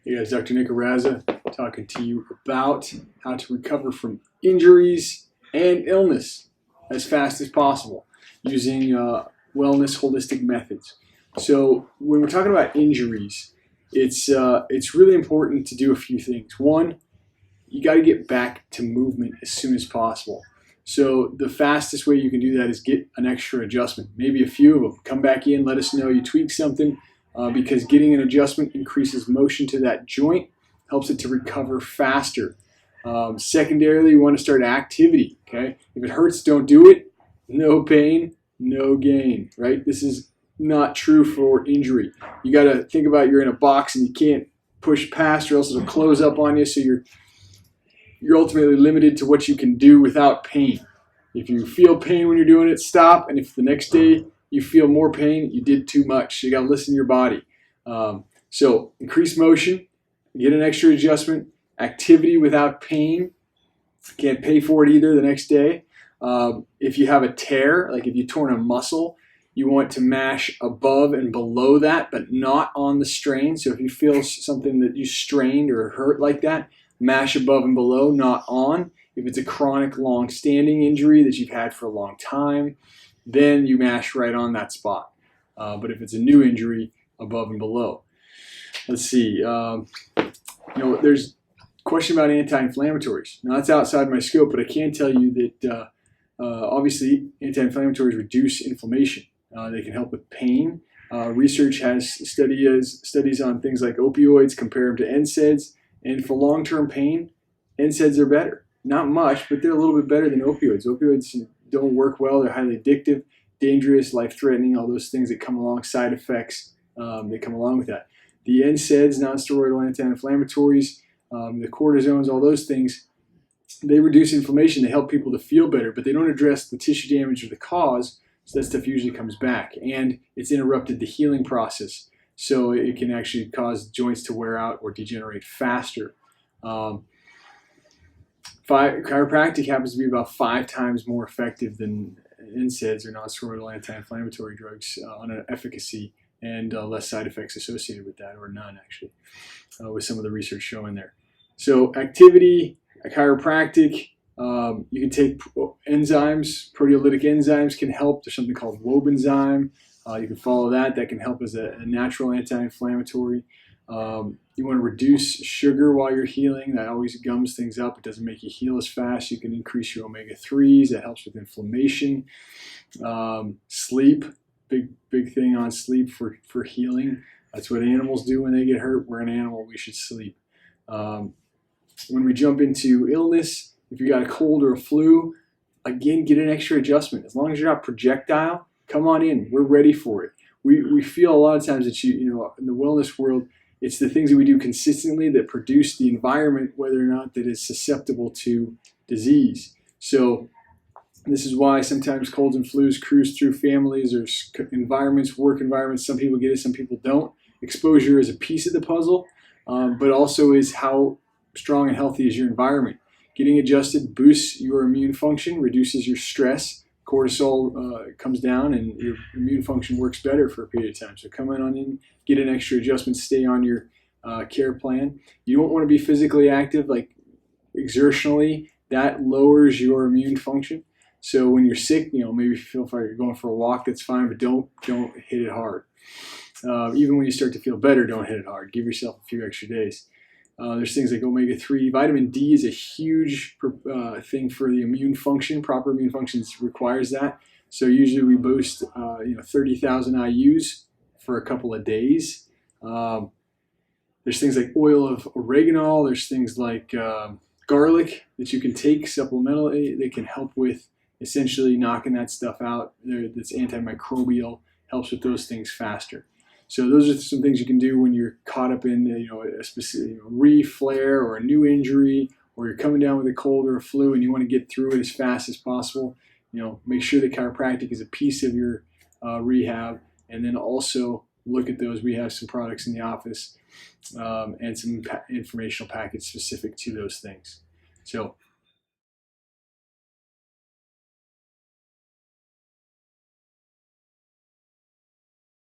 Hey guys, Dr. Nick Araza talking to you about how to recover from injuries and illness as fast as possible using wellness holistic methods. So when we're talking about injuries, it's really important to do a few things. One, you got to get back to movement as soon as possible. So the fastest way you can do that is get an extra adjustment, maybe a few of them. Come back in, let us know you tweak something. Because getting an adjustment increases motion to that joint, helps it to recover faster. Secondarily, you want to start activity. Okay, if it hurts, don't do it. No pain, no gain. Right? This is not true for injury. You got to think about you're in a box and you can't push past, or else it'll close up on you. So you're ultimately limited to what you can do without pain. If you feel pain when you're doing it, stop. And if the next day you feel more pain, you did too much. You got to listen to your body. So increase motion, get an extra adjustment, activity without pain. Can't pay for it either the next day. If you have a tear, like if you torn a muscle, you want to mash above and below that, but not on the strain. So if you feel something that you strained or hurt like that, mash above and below, not on. If it's a chronic, long-standing injury that you've had for a long time, then you mash right on that spot. But if it's a new injury, above and below. Let's see. There's a question about anti-inflammatories. Now that's outside my scope, but I can tell you that obviously anti-inflammatories reduce inflammation. They can help with pain. Research has studies on things like opioids, compare them to NSAIDs, and for long-term pain, NSAIDs are better. Not much, but they're a little bit better than opioids. Opioids don't work well. They're highly addictive, dangerous, life-threatening, all those things that come along, side effects that come along with that. The NSAIDs, non-steroidal anti-inflammatories, the cortisones, all those things, they reduce inflammation. They help people to feel better, but they don't address the tissue damage or the cause, so that stuff usually comes back. And it's interrupted the healing process, so it can actually cause joints to wear out or degenerate faster. Chiropractic happens to be about 5 times more effective than NSAIDs or non-steroidal anti-inflammatory drugs on an efficacy, and less side effects associated with that, or none actually, with some of the research showing there. So activity, chiropractic, you can take enzymes, proteolytic enzymes can help. There's something called wobenzyme. You can follow that. That can help as a natural anti-inflammatory. You want to reduce sugar while you're healing. That always gums things up. It doesn't make you heal as fast. You can increase your omega-3s. That helps with inflammation. Sleep, big thing on sleep for healing. That's what animals do when they get hurt. We're an animal. We should sleep. When we jump into illness, if you got a cold or a flu, again, get an extra adjustment. As long as you're not projectile, come on in. We're ready for it. We feel a lot of times that in the wellness world, it's the things that we do consistently that produce the environment, whether or not that is susceptible to disease. So this is why sometimes colds and flus cruise through families or environments, work environments. Some people get it, some people don't. Exposure is a piece of the puzzle, but also is how strong and healthy is your environment. Getting adjusted boosts your immune function, reduces your stress. Cortisol comes down and your immune function works better for a period of time. So come on in, get an extra adjustment, stay on your care plan. You don't want to be physically active, like exertionally. That lowers your immune function. So when you're sick, maybe if you feel like you're going for a walk, that's fine, but don't hit it hard. Even when you start to feel better, don't hit it hard. Give yourself a few extra days. There's things like omega-3. Vitamin D is a huge thing for the immune function. Proper immune function requires that. So usually we boost 30,000 IUs for a couple of days. There's things like oil of oregano. There's things like garlic that you can take supplementally. They can help with essentially knocking that stuff out. That's antimicrobial, helps with those things faster. So those are some things you can do when you're caught up in a specific re-flare or a new injury, or you're coming down with a cold or a flu and you want to get through it as fast as possible. Make sure that chiropractic is a piece of your rehab, and then also look at those. We have some products in the office and some informational packets specific to those things. So